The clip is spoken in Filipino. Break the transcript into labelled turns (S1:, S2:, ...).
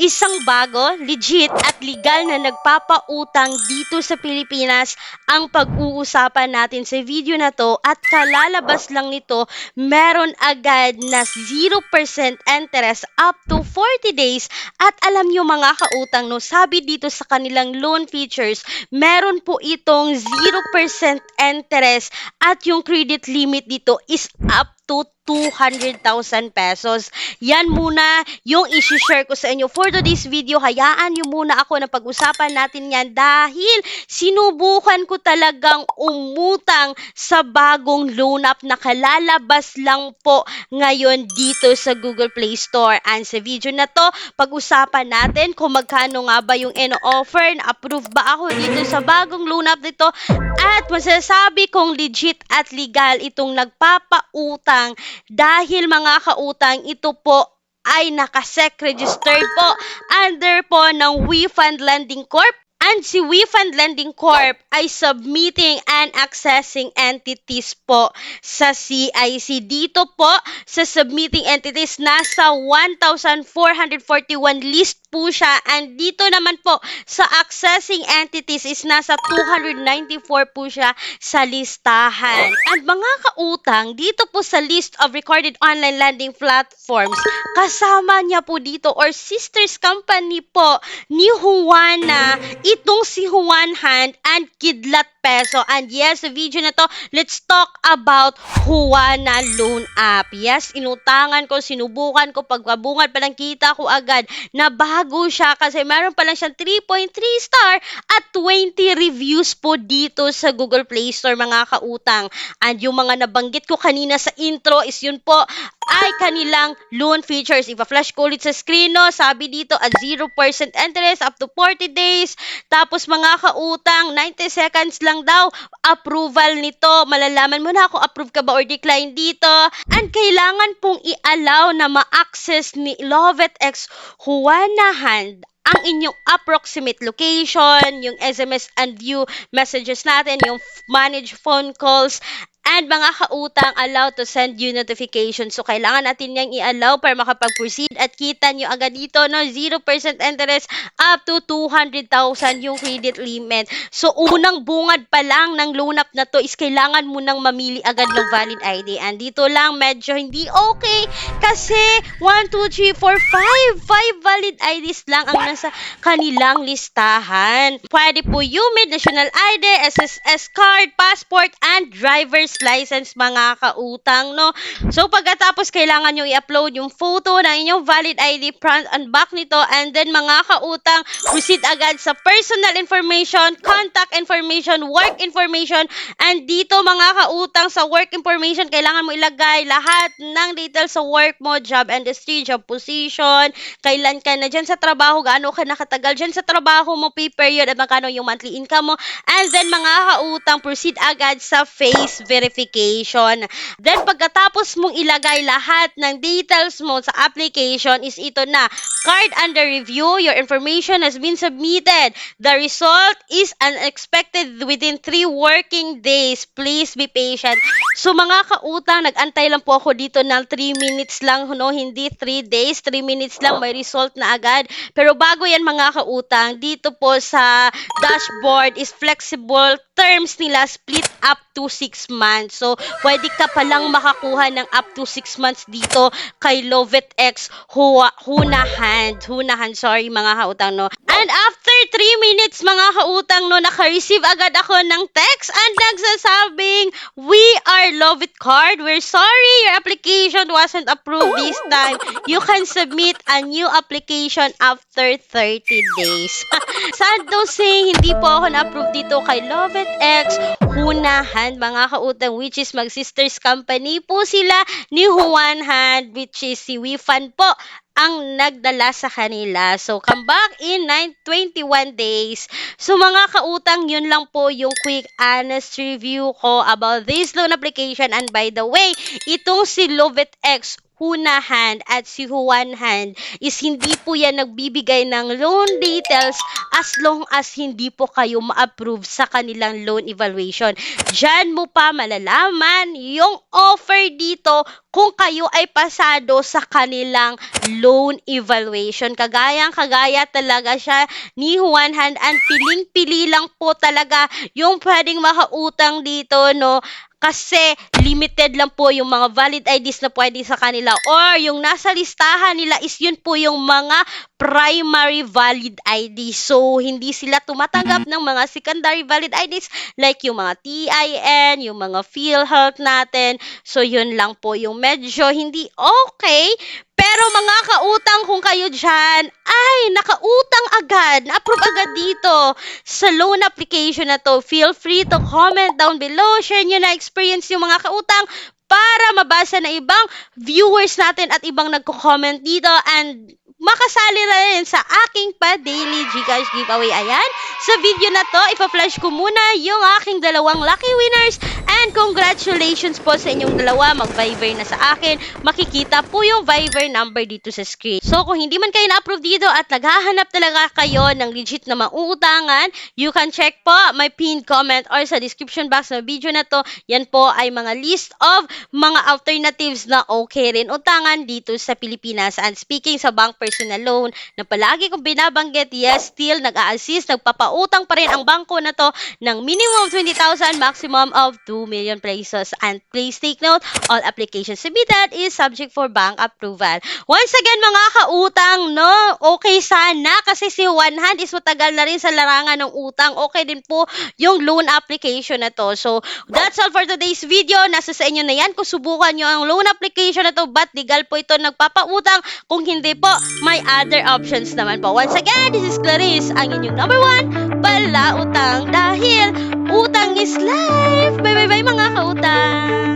S1: Isang bago, legit at legal na nagpapautang dito sa Pilipinas ang pag-uusapan natin sa video na to at kalalabas lang nito, meron agad na 0% interest up to 40 days at alam nyo mga kautang, no, sabi dito sa kanilang loan features, meron po itong 0% interest at yung credit limit dito is up to 200,000 pesos. Yan muna yung isi-share ko sa inyo for today's video. Hayaan nyo muna ako na pag-usapan natin yan dahil sinubukan ko talagang umutang sa bagong loan app na kalalabas lang po ngayon dito sa Google Play Store. And sa video na to, pag-usapan natin kung magkano nga ba yung ino-offer, na-approve ba ako dito sa bagong loan app nito, at masasabi kong legit at legal itong nagpapautang dahil mga kautang, ito po ay nakasec registered po under po ng WeFund Lending Corp. And si WeFund Lending Corp ay submitting and accessing entities po sa CIC. Dito po sa submitting entities, nasa 1,441 list po siya. And dito naman po sa accessing entities is nasa 294 po siya sa listahan. And mga kautang, dito po sa list of recorded online lending platforms, kasama niya po dito or sisters company po ni Juana, itong si Juan Hand and Kidlat Peso. And yes, sa video na to, let's talk about Juana Loan App. Yes, inutangan ko, sinubukan ko, pagkabungan pa lang kita ko agad na bago siya kasi meron pa lang siyang 3.3 star at 20 reviews po dito sa Google Play Store mga kautang. And yung mga nabanggit ko kanina sa intro is yun po ay kanilang loan features. Ipa-flash ko ulit sa screen, no? Sabi dito at 0% interest up to 40 days. Tapos mga kautang, 90 seconds lang daw approval nito. Malalaman mo na kung approve ka ba or decline dito. And kailangan pong i-allow na ma-access ni LoveItX Juana Hand ang inyong approximate location, yung SMS and view messages natin, yung manage phone calls, and mga kautang, allow to send you notifications. So, kailangan natin niyang i-allow para makapag-proceed at kita nyo agad dito, no, 0% interest up to 200,000 yung credit limit. So, unang bungad pa lang ng loan app na to is kailangan mo nang mamili agad ng valid ID. And dito lang, medyo hindi okay kasi 1, 2, 3, 4, 5 valid IDs lang ang nasa kanilang listahan. Pwede po UMID, National ID, SSS card, passport, and driver's license mga kautang, no? So, pagkatapos kailangan nyo i-upload yung photo ng inyong valid ID front and back nito, and then mga kautang, proceed agad sa personal information, contact information, work information, and dito mga kautang sa work information, kailangan mo ilagay lahat ng details sa work mo, job industry, job position, kailan ka na dyan sa trabaho, gaano ka nakatagal dyan sa trabaho mo, pay period, at magkano yung monthly income mo, and then mga kautang, proceed agad sa face verification. Then, pagkatapos mong ilagay lahat ng details mo sa application is ito na, card under review, your information has been submitted. The result is unexpected within 3 working days. Please be patient. So, mga kautang, nag-antay lang po ako dito ng 3 minutes lang, no? Hindi 3 days, 3 minutes lang, may result na agad. Pero bago yan mga kautang, dito po sa dashboard is flexible terms nila, split up to 6 months. So, pwede ka palang makakuha ng up to 6 months dito kay LoveItX Hunahan, sorry mga kautang, no. And after 3 minutes mga kautang, no, naka-receive agad ako ng text and nagsasabing, we are LoveIt card. We're sorry, your application wasn't approved this time. You can submit a new application after 30 days. Sad to say, hindi po ako na-approve dito kay LoveItX Hunahan, mga kautang, which is mag-sisters company po sila ni Juan Hand, which is si WeFund po ang nagdala sa kanila. So, come back in 21 days. So, mga kautang, yun lang po yung quick honest review ko about this loan application. And by the way, itong si LoveItX Huna Hand at si Juan Hand is hindi po yan nagbibigay ng loan details as long as hindi po kayo ma-approve sa kanilang loan evaluation. Diyan mo pa malalaman yung offer dito kung kayo ay pasado sa kanilang loan evaluation. Kagaya talaga siya ni Juan Hand, and piling-pili lang po talaga yung pwedeng makautang dito, no? Kasi limited lang po yung mga valid IDs na pwede sa kanila, or yung nasa listahan nila is yun po yung mga primary valid IDs. So, hindi sila tumatanggap ng mga secondary valid IDs like yung mga TIN, yung mga PhilHealth natin. So, yun lang po yung medyo hindi okay. Pero mga kautang, kung kayo dyan ay nakautang agad, na-approve agad dito sa loan application na to, feel free to comment down below. Share nyo na experience yung mga kautang para mabasa na ibang viewers natin at ibang nagko-comment dito, and makasali na rin sa aking pa-daily Gcash giveaway. Ayan, sa video na to, ipa-flash ko muna yung aking dalawang lucky winners, and congratulations po sa inyong dalawa. Mag-Viber na sa akin. Makikita po yung Viber number dito sa screen. So, kung hindi man kayo na-approve dito at naghahanap talaga kayo ng legit na mauutangan, you can check po my pinned comment or sa description box ng video na to. Yan po ay mga list of mga alternatives na okay rin utangan dito sa Pilipinas. And speaking sa bank personal loan na palagi kong binabanggit, yes, still nag-a-assist, nagpapautang pa rin ang bangko na to ng minimum of 20,000, maximum of 2 million pesos. And please take note, all applications submitted is subject for bank approval. Once again, mga kautang, no, okay sana kasi si Juan Hand is matagal na rin sa larangan ng utang. Okay din po yung loan application na to. So, that's all for today's video. Nasa sa inyo na yan kung subukan nyo ang loan application na to, but legal po ito nagpapautang. Kung hindi po, may other options naman po. Once again, this is Clarice, ang inyong number 1 palautang, dahil utang is life. Bye bye bye mga kautang.